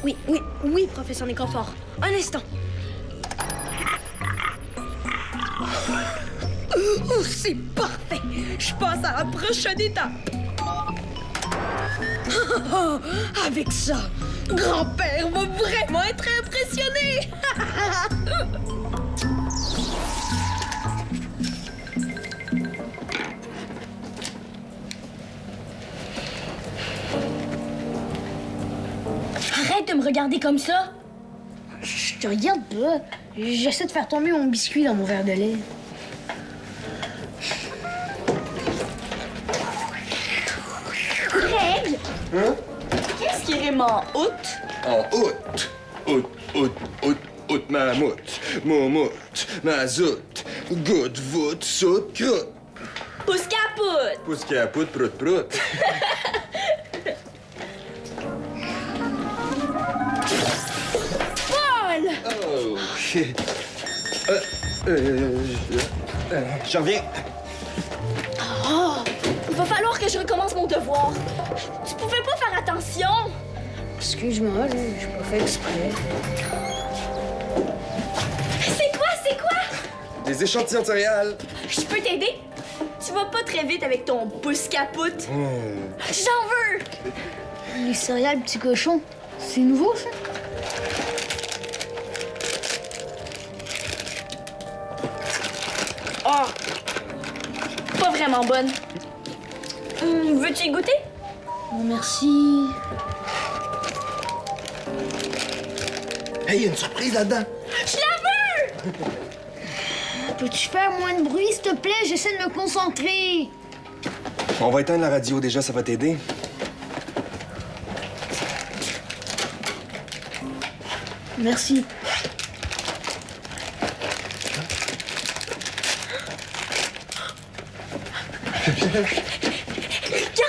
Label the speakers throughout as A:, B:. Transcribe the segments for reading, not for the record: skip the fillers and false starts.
A: Oui, professeur Nécrophore. Un instant. Oh, c'est parfait! Je passe à la prochaine étape. Oh, avec ça, grand-père va vraiment être impressionné! Arrête de me regarder comme ça!
B: Je te regarde pas. J'essaie de faire tomber mon biscuit dans mon verre de lait.
A: Greg!
C: Hein?
A: Qu'est-ce qui rime en août?
C: En août, mammouth, moumoute, mazout, goutte, voûte, soute, croûte.
A: Pousse capoute!
C: Pousse capoute, prout, prout.
A: Paul!
C: Oh, shit. J'en reviens.
A: Oh! Il va falloir que je recommence mon devoir. Tu pouvais pas faire attention?
B: Excuse-moi, là, j'ai pas fait exprès.
A: C'est quoi?
C: Des échantillons de céréales.
A: Je peux t'aider? Tu vas pas très vite avec ton pouce capoute. J'en veux!
B: Les céréales petits cochons, c'est nouveau, ça?
A: Oh! Pas vraiment bonne. Veux-tu y goûter?
B: Non, merci.
C: Hey, il y a une surprise là-dedans.
A: Je la veux!
B: Peux-tu faire moins de bruit, s'il te plaît? J'essaie de me concentrer.
C: On va éteindre la radio déjà, ça va t'aider.
B: Merci.
A: Regarde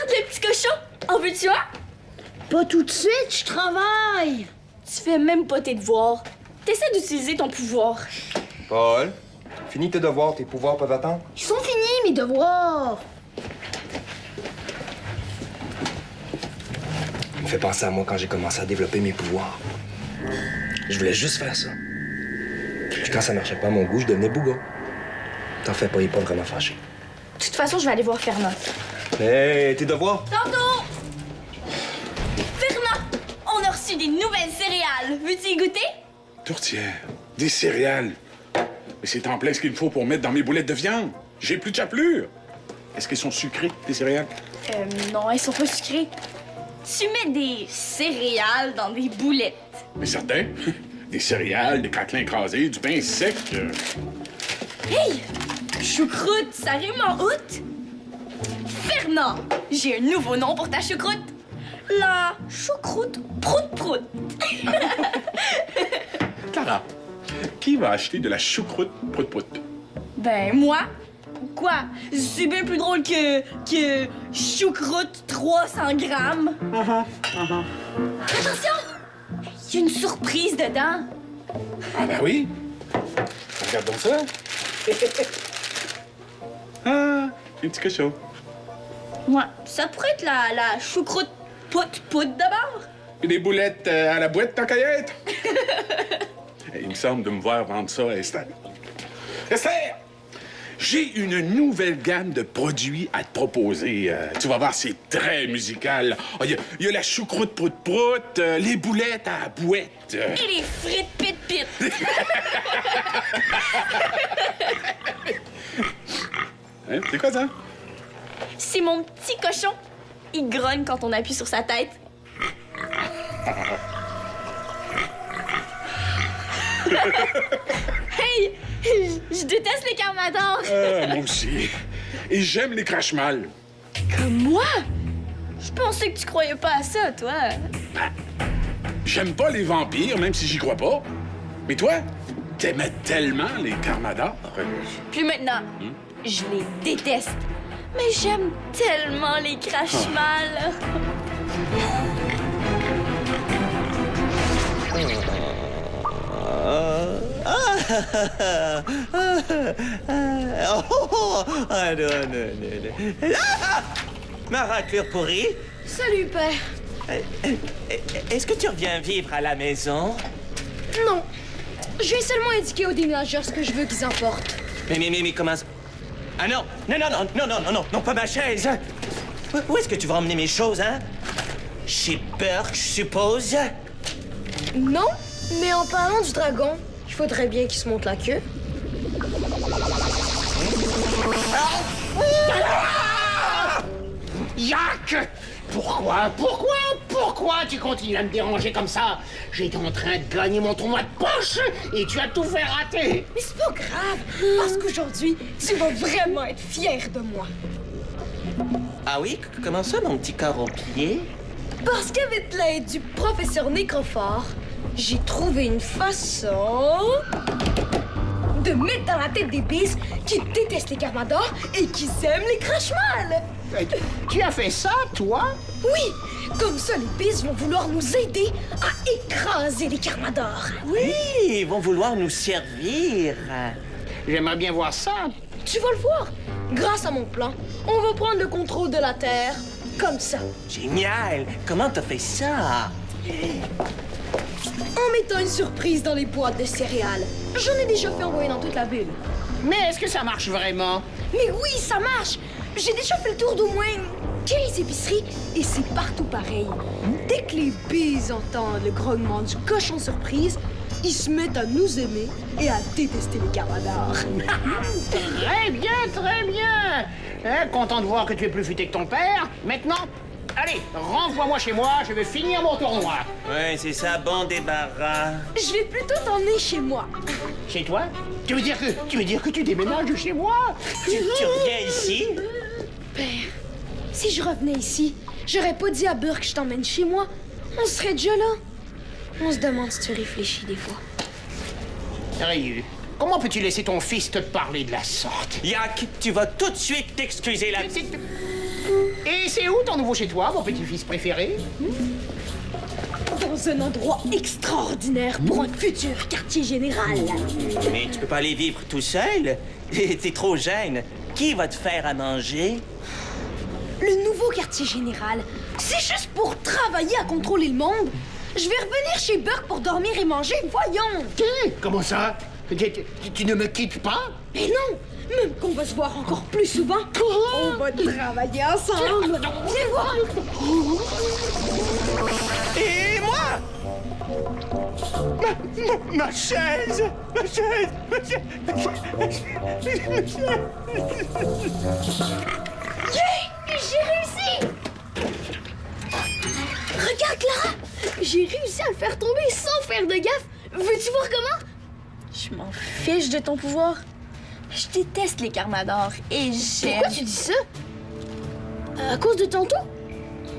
A: le petit cochon! En veux-tu un?
B: Pas tout de suite, je travaille.
A: Tu fais même pas tes devoirs. T'essaies d'utiliser ton pouvoir.
C: Paul, finis tes devoirs, tes pouvoirs peuvent attendre.
B: Ils sont finis, mes devoirs.
C: Ça me fait penser à moi quand j'ai commencé à développer mes pouvoirs. Je voulais juste faire ça. Puis quand ça marchait pas à mon goût, je devenais bouga. T'en fais pas, il est pas vraiment fâché.
A: De toute façon, je vais aller voir Fernand.
C: Hey, tes devoirs?
A: Tantôt! Fernand! On a reçu des nouvelles céréales. Veux-tu y goûter?
D: Tourtière, des céréales. Mais c'est en plein ce qu'il me faut pour mettre dans mes boulettes de viande. J'ai plus de chapelure. Est-ce qu'elles sont sucrées, tes céréales?
A: Non, elles sont pas sucrées. Tu mets des céréales dans des boulettes.
D: Mais certain. Des céréales, des craquelins écrasés, du pain sec.
A: Hey! Choucroute, ça rime en août? Fernand, j'ai un nouveau nom pour ta choucroute. La choucroute prout-prout.
D: Clara, qui va acheter de la choucroute prout-prout?
A: Ben, moi? Quoi? C'est bien plus drôle que choucroute 300 grammes. Attention! Il y a une surprise dedans.
D: Ah ben oui. Regarde donc ça. Ah, un petit cochon.
A: Ouais, ça pourrait être la choucroute pout-pout d'abord.
D: Et des boulettes à la boîte, tant qu'à y être. Il me semble de me voir vendre ça à Esther. Esther! J'ai une nouvelle gamme de produits à te proposer. Tu vas voir, c'est très musical. Il y a la choucroute prout-prout, les boulettes à la boîte.
A: Et les frites pit-pit.
D: Hein? C'est quoi ça?
A: C'est mon petit cochon. Il grogne quand on appuie sur sa tête. Hey! Je déteste les carmadors.
D: Moi aussi. Et j'aime les crache-mal.
A: Comme moi? Je pensais que tu croyais pas à ça, toi.
D: J'aime pas les vampires, même si j'y crois pas. Mais toi, t'aimais tellement les carmadors.
A: Puis maintenant, je les déteste. Mais j'aime tellement les crache-mal.
E: Ma raclure pourrie.
A: Salut, père.
E: Est-ce que tu reviens vivre à la maison?
B: Non. Je vais seulement indiquer aux déménageurs ce que je veux qu'ils emportent.
E: Mais comment ça? Ah non! Non, pas ma chaise! Où est-ce que tu vas emmener mes choses, hein? Chez Burke, je suppose?
B: Non, mais en parlant du dragon, il faudrait bien qu'il se monte la queue.
F: Jacques! Pourquoi tu continues à me déranger comme ça? J'étais en train de gagner mon tournoi de poche et tu as tout fait rater!
A: Mais c'est pas grave, parce qu'aujourd'hui, tu vas vraiment être fier de moi.
E: Ah oui? Comment ça, mon petit corps au pied?
A: Parce qu'avec l'aide du professeur Nécrophore, j'ai trouvé une façon de mettre dans la tête des bises qui détestent les Carmadors et qui aiment les Crashmal.
F: Tu as fait ça, toi?
A: Oui, comme ça, les bises vont vouloir nous aider à écraser les Carmadors.
E: Oui, ils vont vouloir nous servir.
F: J'aimerais bien voir ça.
B: Tu vas le voir. Grâce à mon plan, on va prendre le contrôle de la Terre. Comme ça.
E: Génial! Comment t'as fait ça?
B: En mettant une surprise dans les boîtes de céréales. J'en ai déjà fait envoyer dans toute la ville.
F: Mais est-ce que ça marche vraiment?
A: Mais oui, ça marche. J'ai déjà fait le tour d'au moins 15 épiceries et c'est partout pareil. Dès que les bises entendent le grognement du cochon surprise, ils se mettent à nous aimer et à détester les Carmadors.
F: Très bien! Hein, content de voir que tu es plus futé que ton père. Maintenant, allez, renvoie-moi chez moi, je vais finir mon tournoi.
E: Ouais, c'est ça, bon débarras.
A: Je vais plutôt t'emmener chez moi.
F: Chez toi? Tu veux dire que tu déménages chez moi?
E: Tu reviens ici?
B: Père, si je revenais ici, j'aurais pas dit à Burke que je t'emmène chez moi. On serait déjà là. On se demande si tu réfléchis des fois.
F: Ryu, comment peux-tu laisser ton fils te parler de la sorte?
E: Yak, tu vas tout de suite t'excuser là.
F: Et c'est où ton nouveau chez toi, mon petit-fils préféré?
A: Dans un endroit extraordinaire pour un futur quartier général.
E: Mais tu peux pas aller vivre tout seul. T'es trop jeune. Qui va te faire à manger?
A: Le nouveau quartier général, c'est juste pour travailler à contrôler le monde. Je vais revenir chez Burke pour dormir et manger, voyons.
F: Comment ça? Tu ne me quittes pas?
A: Mais non, même qu'on va se voir encore plus souvent. On va travailler ensemble. Viens voir.
E: Et moi? Ma chaise!
A: J'ai réussi. Regarde, Clara. J'ai réussi à le faire tomber sans faire de gaffe. Veux-tu voir comment? Je m'en fiche de ton pouvoir. Je déteste les Carmadors et j'aime...
B: Pourquoi tu dis ça? À cause de tantôt?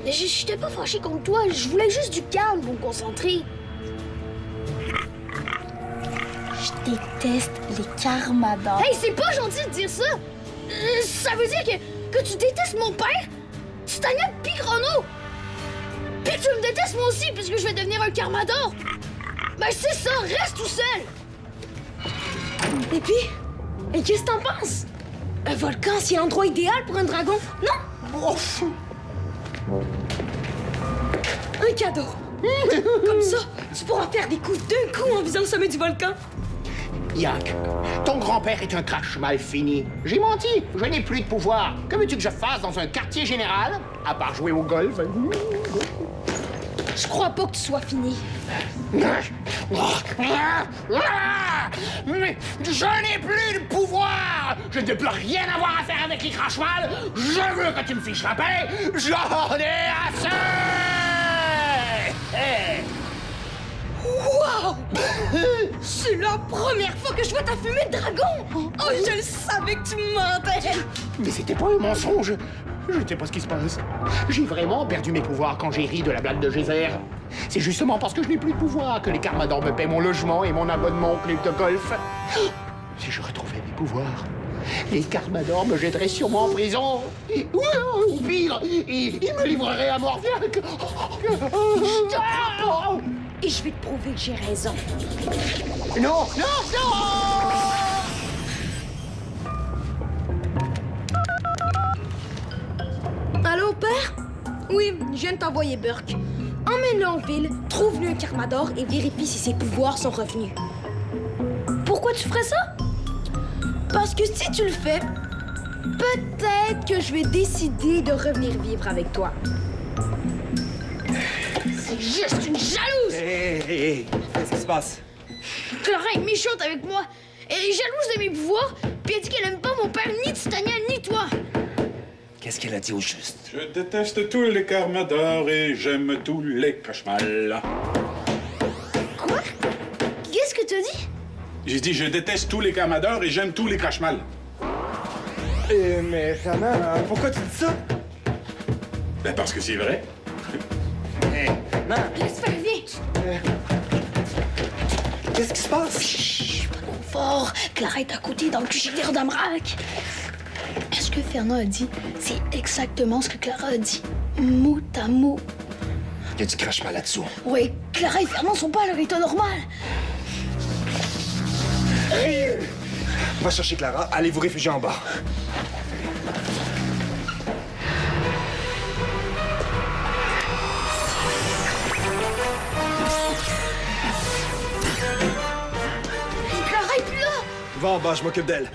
B: J'étais pas fâché contre toi, je voulais juste du calme pour me concentrer.
A: Je déteste les Carmadors.
B: Hey, c'est pas gentil de dire ça! Ça veut dire que tu détestes mon père, Titania pis Chrono! Pis que tu me détestes moi aussi puisque je vais devenir un Carmador! Ben c'est ça, reste tout seul!
A: Et puis, qu'est-ce que t'en penses? Un volcan, c'est l'endroit idéal pour un dragon, non? Un cadeau. Comme ça, tu pourras faire des coups d'un coup en visant le sommet du volcan.
F: Yak, ton grand-père est un crash mal fini. J'ai menti, je n'ai plus de pouvoir. Que veux-tu que je fasse dans un quartier général? À part jouer au golf?
B: Je crois pas que tu sois fini.
F: Mais je n'ai plus de pouvoir! Je ne veux plus rien avoir à faire avec les crash-mal! Je veux que tu me fiches la paix! J'en ai assez!
A: Wow! C'est la première fois que je vois ta fumée de dragon! Oh, je le savais que tu mentais!
F: Mais c'était pas un mensonge! Je ne sais pas ce qui se passe. J'ai vraiment perdu mes pouvoirs quand j'ai ri de la blague de Geyser. C'est justement parce que je n'ai plus de pouvoir que les Carmadors me paient mon logement et mon abonnement au club de golf. Si je retrouvais mes pouvoirs, les Carmadors me jetteraient sûrement en prison. Ou pire, ils me livreraient à Morviac.
A: Et je vais te prouver que j'ai raison.
F: Non, non, non!
B: Allô, père?
A: Oui, je viens de t'envoyer Burke. Emmène-le en ville, trouve-lui un Carmador et vérifie si ses pouvoirs sont revenus.
B: Pourquoi tu ferais ça?
A: Parce que si tu le fais, peut-être que je vais décider de revenir vivre avec toi.
B: C'est juste une jalouse!
C: Hé, qu'est-ce qui se passe?
B: Clara est méchante avec moi. Elle est jalouse de mes pouvoirs, puis elle dit qu'elle aime pas mon père, ni Titania, ni toi.
C: Qu'est-ce qu'elle a dit au juste?
D: Je déteste tous les Carmadors et j'aime tous les Crashmal.
B: Quoi? Qu'est-ce que t'as dit?
D: J'ai dit je déteste tous les Carmadors et j'aime tous les Crashmal.
C: Mais Fernand, pourquoi tu dis ça?
D: Ben parce que c'est vrai.
B: Laisse faire, viens.
C: Qu'est-ce qui se passe?
B: Chut, pas trop fort. Clara est à côté dans le frigidaire d'Amrak. Ce que Fernand a dit, c'est exactement ce que Clara a dit. Mot à mot.
C: Il y a du Crashmal là-dessous.
B: Ouais, Clara et Fernand sont pas à leur état normal.
C: Va chercher Clara, allez vous réfugier en bas.
B: Clara est plus là.
C: Va en bas, je m'occupe d'elle.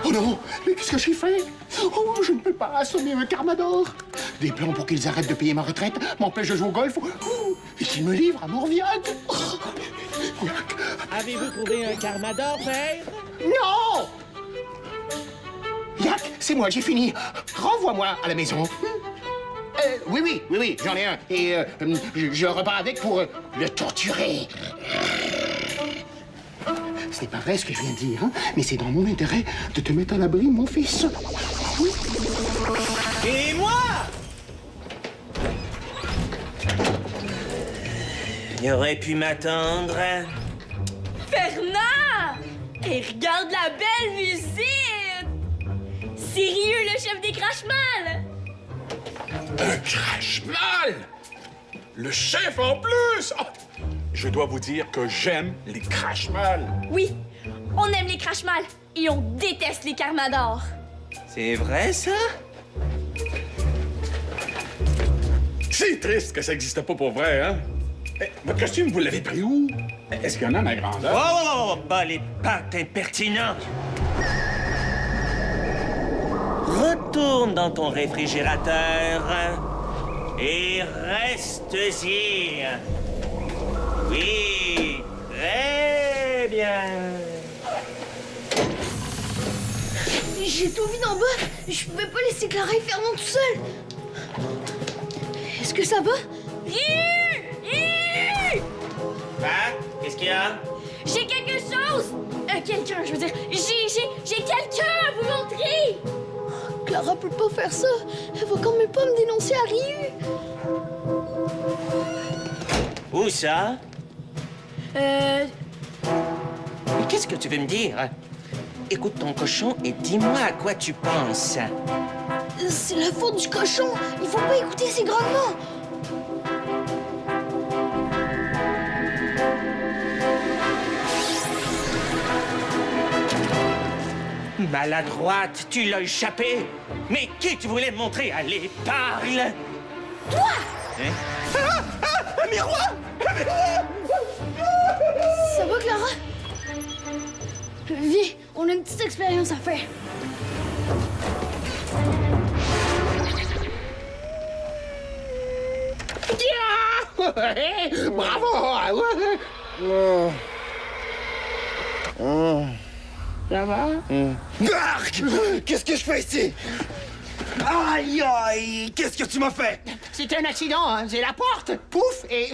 F: Oh non, mais qu'est-ce que j'ai fait? Oh, je ne peux pas assommer un Carmador. Des plans pour qu'ils arrêtent de payer ma retraite m'empêchent de jouer au golf et qu'ils me livrent à Morviag.
E: Avez-vous trouvé un Carmador, père?
F: Non! Yak, c'est moi, j'ai fini. Renvoie-moi à la maison. Oui, j'en ai un. Et je repars avec pour le torturer. Ce n'est pas vrai ce que je viens de dire, hein, mais c'est dans mon intérêt de te mettre à l'abri, mon fils.
E: Et moi? Il aurait pu m'attendre.
G: Fernand! Et regarde la belle visite! Sérieux, le chef des Crashmal!
D: Un Crashmal! Le chef en plus! Oh, je dois vous dire que j'aime les Crashmal.
G: Oui, on aime les Crashmal et on déteste les Carmadors.
E: C'est vrai, ça?
D: C'est triste que ça n'existe pas pour vrai, hein? Eh, votre costume, vous l'avez pris où? Est-ce qu'il y en a à ma grandeur?
E: Oh, pas les pattes impertinentes! Retourne dans ton réfrigérateur et reste-y. Oui, très bien.
B: J'ai tout vu d'en bas. Je pouvais pas laisser Clara et Fernand tout seuls. Est-ce que ça va?
E: Qu'est-ce qu'il y a?
G: J'ai quelque chose! Quelqu'un, je veux dire. J'ai quelqu'un à vous montrer!
B: Clara peut pas faire ça. Elle va quand même pas me dénoncer à Ryu.
E: Où ça?
G: Euh...
E: Mais qu'est-ce que tu veux me dire? Écoute ton cochon et dis-moi à quoi tu penses.
B: C'est la faute du cochon. Il faut pas écouter ses grognements.
E: Maladroite, tu l'as échappé. Mais qui tu voulais me montrer? Allez, parle!
B: Toi!
E: Hein? Un miroir!
B: Ça va, Clara? Viens, on a une petite expérience à faire.
F: Bravo! Ça va?
C: Bark! Qu'est-ce que je fais ici? Aïe, aïe! Qu'est-ce que tu m'as fait?
F: C'est un accident, hein? C'est la porte! Pouf! Et...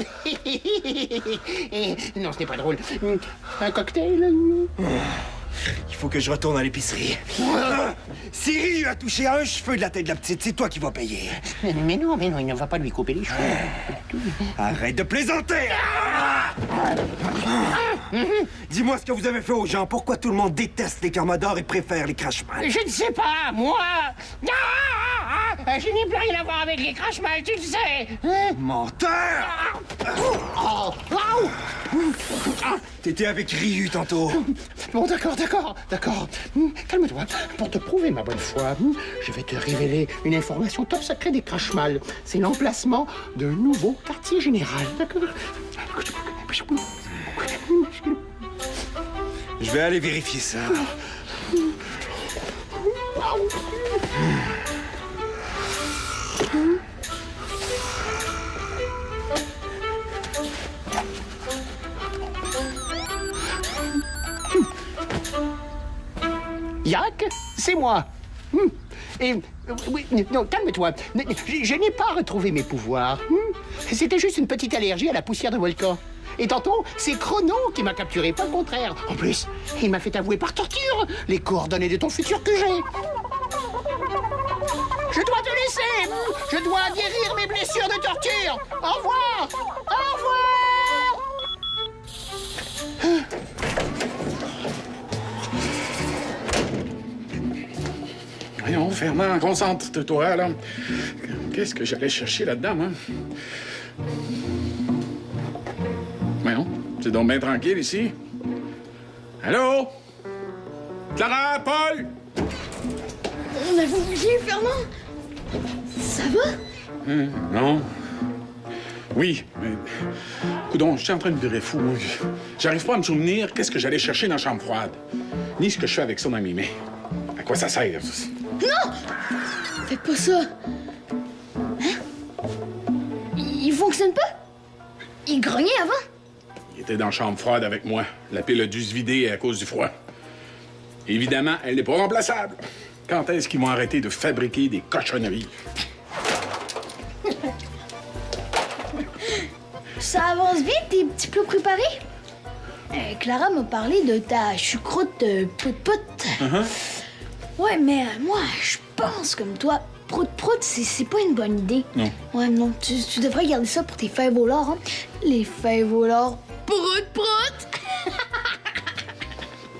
F: Non, ce n'est pas drôle. Un cocktail?
C: Il faut que je retourne à l'épicerie. Si Ryu a touché à un cheveu de la tête de la petite, c'est toi qui vas payer.
F: Mais non, il ne va pas lui couper les cheveux.
C: Arrête de plaisanter! Dis-moi ce que vous avez fait aux gens. Pourquoi tout le monde déteste les Carmadors et préfère les Crashmal?
F: Je ne sais pas, moi! Je n'ai plus rien à voir avec les crash-mal, tu le sais. Hein?
C: Menteur!
F: Oh!
C: T'étais avec Ryu tantôt.
F: Bon, d'accord. Calme-toi. Pour te prouver ma bonne foi, je vais te révéler une information top secret des crash-mal. C'est l'emplacement d'un nouveau quartier général. D'accord?
C: Je vais aller vérifier ça.
F: Yak, c'est moi. Et oui, non, calme-toi. Je n'ai pas retrouvé mes pouvoirs. C'était juste une petite allergie à la poussière de volcan. Et tantôt, c'est Chrono qui m'a capturé, pas le contraire. En plus, il m'a fait avouer par torture les coordonnées de ton futur que j'ai. Je dois te laisser. Je dois guérir mes blessures de torture. Au revoir. Au revoir.
D: Voyons, Fernand, concentre-toi, là. Qu'est-ce que j'allais chercher là-dedans, moi? Voyons, c'est donc bien tranquille ici. Allô? Clara, Paul?
B: On avait oublié, Fernand. Ça va?
D: Non. Oui, mais... Coudon, je suis en train de virer fou, moi. J'arrive pas à me souvenir qu'est-ce que j'allais chercher dans la chambre froide. Ni ce que je fais avec ça dans mes mains. À quoi ça sert?
B: Non! Fais pas ça. Hein? Il fonctionne pas? Il grognait avant?
D: Il était dans la chambre froide avec moi. La pile a dû se vider à cause du froid. Évidemment, elle n'est pas remplaçable. Quand est-ce qu'ils vont arrêter de fabriquer des cochonneries?
B: Ça avance vite, tes petits plats préparés? Clara m'a parlé de ta choucroute pout-pout. Ouais, mais moi, je pense comme toi. Prout-prout, c'est pas une bonne idée.
D: Non.
B: Ouais, non, tu devrais garder ça pour tes fèves au lard, hein. Les fèves au lard. Prout-prout!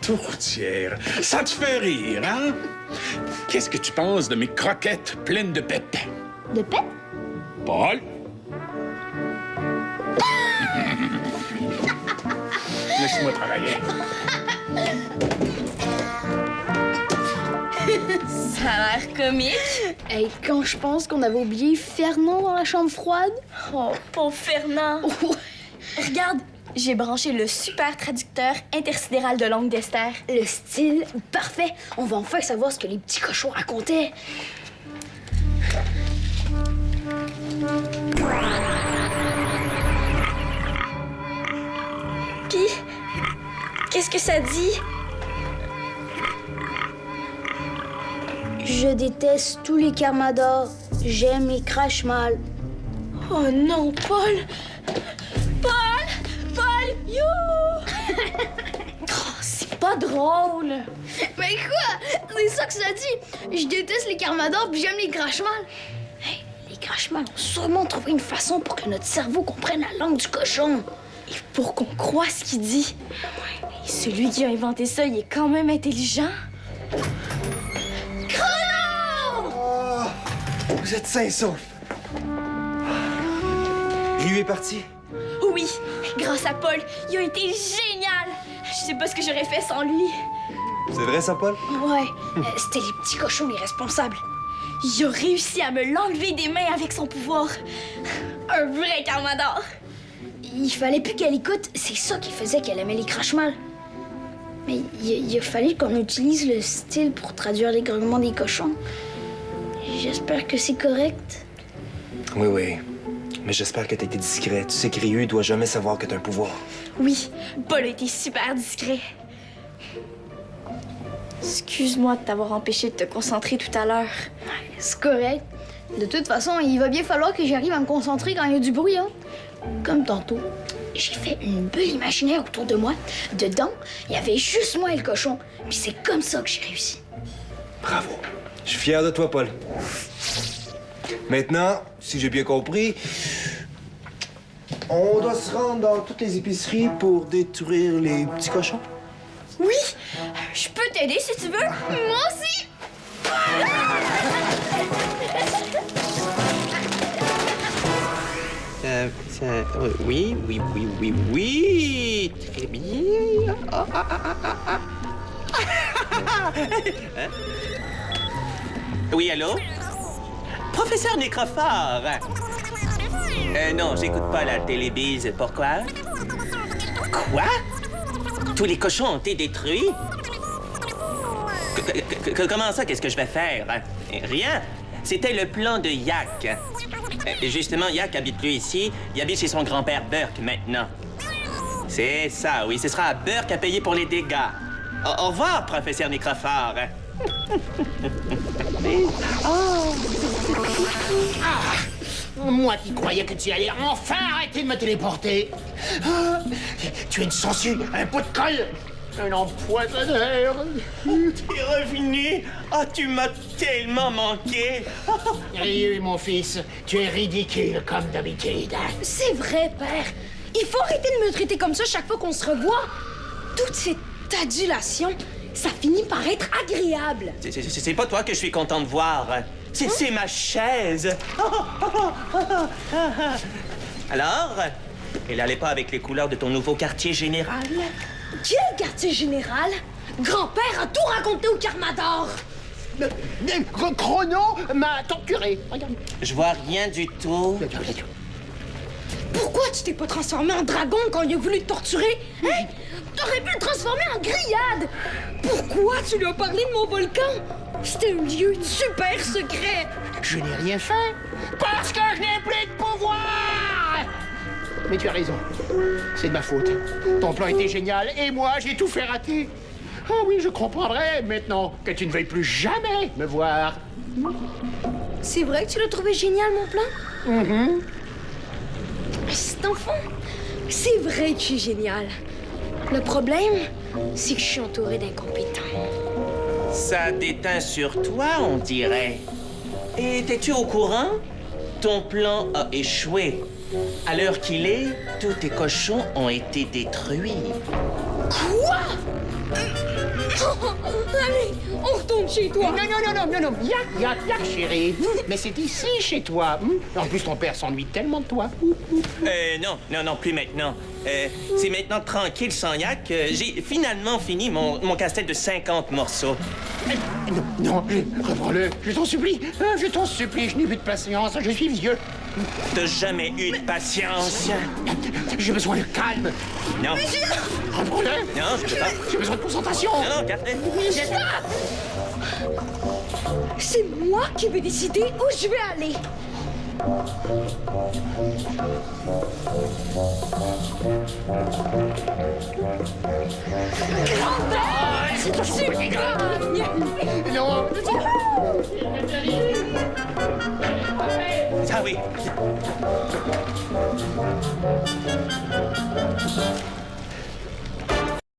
D: Tourtière, ça te fait rire, hein? Qu'est-ce que tu penses de mes croquettes pleines de pep?
B: De pète?
D: Paul? Laisse-moi travailler.
G: Ça a l'air comique.
B: Hey, quand je pense qu'on avait oublié Fernand dans la chambre froide.
G: Oh, pauvre Fernand. Regarde, j'ai branché le super traducteur intersidéral de langue d'Esther.
B: Le style, parfait. On va enfin savoir ce que les petits cochons racontaient.
G: Puis, qu'est-ce que ça dit?
B: Je déteste tous les carmadors. J'aime les crash-mal.
G: Oh non, Paul! Paul! You! Oh, c'est pas drôle!
B: Mais quoi? C'est ça que ça dit. Je déteste les carmadors puis j'aime les crash-mal. Hey, les crash-mal ont sûrement trouvé une façon pour que notre cerveau comprenne la langue du cochon.
G: Et pour qu'on croie ce qu'il dit. Et celui qui a inventé ça, il est quand même intelligent.
C: Vous êtes sains et saufs. Ryu est parti.
G: Oui, grâce à Paul, il a été génial! Je sais pas ce que j'aurais fait sans lui.
C: C'est vrai ça, Paul?
B: Ouais, c'était les petits cochons les responsables.
G: Il a réussi à me l'enlever des mains avec son pouvoir. Un vrai carmador.
B: Il fallait plus qu'elle écoute, c'est ça qui faisait qu'elle aimait les crash-mal. Mais il a fallu qu'on utilise le style pour traduire les grognements des cochons. J'espère que c'est correct.
C: Oui. Mais j'espère que t'as été discret. Tu sais que Ryu doit jamais savoir que t'as un pouvoir.
G: Oui, Paul a été super discret. Excuse-moi de t'avoir empêché de te concentrer tout à l'heure.
B: C'est correct. De toute façon, il va bien falloir que j'arrive à me concentrer quand il y a du bruit, hein. Comme tantôt, j'ai fait une bulle imaginaire autour de moi. Dedans, il y avait juste moi et le cochon. Puis c'est comme ça que j'ai réussi.
C: Bravo. Je suis fier de toi, Paul. Maintenant, si j'ai bien compris, on doit se rendre dans toutes les épiceries pour détruire les petits cochons.
G: Oui, je peux t'aider si tu veux. Moi aussi.
E: Ça, oui, oui, oui, oui, oui. Très bien. Hein? Oui, allô? Professeur Nécrophore. Non, j'écoute pas la télébise. Pourquoi? Quoi? Tous les cochons ont été détruits? Comment ça, qu'est-ce que je vais faire? Rien. C'était le plan de Yak. Justement, Yak habite plus ici. Il habite chez son grand-père Burke maintenant. C'est ça, oui. Ce sera à Burke à payer pour les dégâts. Au revoir, professeur Nécrophore.
F: Moi qui croyais que tu allais enfin arrêter de me téléporter. Ah, tu es une sangsue, un pot de colle, un empoisonneur.
E: T'es revenu? Ah, tu m'as tellement manqué.
F: Rieux, mon fils, tu es ridicule comme d'habitude.
A: C'est vrai, père. Il faut arrêter de me traiter comme ça chaque fois qu'on se revoit. Toute cette adulation, ça finit par être agréable.
E: C'est pas toi que je suis content de voir. C'est ma chaise. Alors, elle allait pas avec les couleurs de ton nouveau quartier général?
A: Quel quartier général? Grand-père a tout raconté au Carmador.
F: Chrono m'a torturé. Regarde.
E: Je vois rien du tout.
A: Pourquoi tu t'es pas transformé en dragon quand il a voulu te torturer? Hein? T'aurais pu le transformer en grillade! Pourquoi tu lui as parlé de mon volcan? C'était un lieu super secret!
F: Je n'ai rien fait parce que je n'ai plus de pouvoir. Mais tu as raison, c'est de ma faute. Ton plan était génial et moi j'ai tout fait rater. Ah oui, je comprendrais maintenant que tu ne veuilles plus jamais me voir.
A: C'est vrai que tu l'as trouvé génial, mon plan? Cet enfant, c'est vrai que je suis génial. Le problème, c'est que je suis entouré d'incompétents.
E: Ça déteint sur toi, on dirait. Et étais-tu au courant? Ton plan a échoué. À l'heure qu'il est, tous tes cochons ont été détruits.
A: Quoi? Allez, on retourne chez toi.
F: Non. Yak, chérie. Mais c'est ici, chez toi. En plus, ton père s'ennuie tellement de toi.
E: Non, plus maintenant. C'est maintenant tranquille sans Yak. J'ai finalement fini mon casse-tête de 50 morceaux.
F: Non, reprends-le. Je t'en supplie, je n'ai plus de patience, je suis vieux.
E: T'as jamais eu de patience.
F: J'ai besoin de calme.
E: Non.
F: Reprends-le.
E: Non, je peux pas.
F: J'ai besoin de concentration.
E: Non, Catherine.
A: C'est moi qui vais décider où je vais aller. Grand-père!
F: C'est toujours
A: Tu
F: petit gars.
A: gagnes!
F: Non.
E: Ah oui.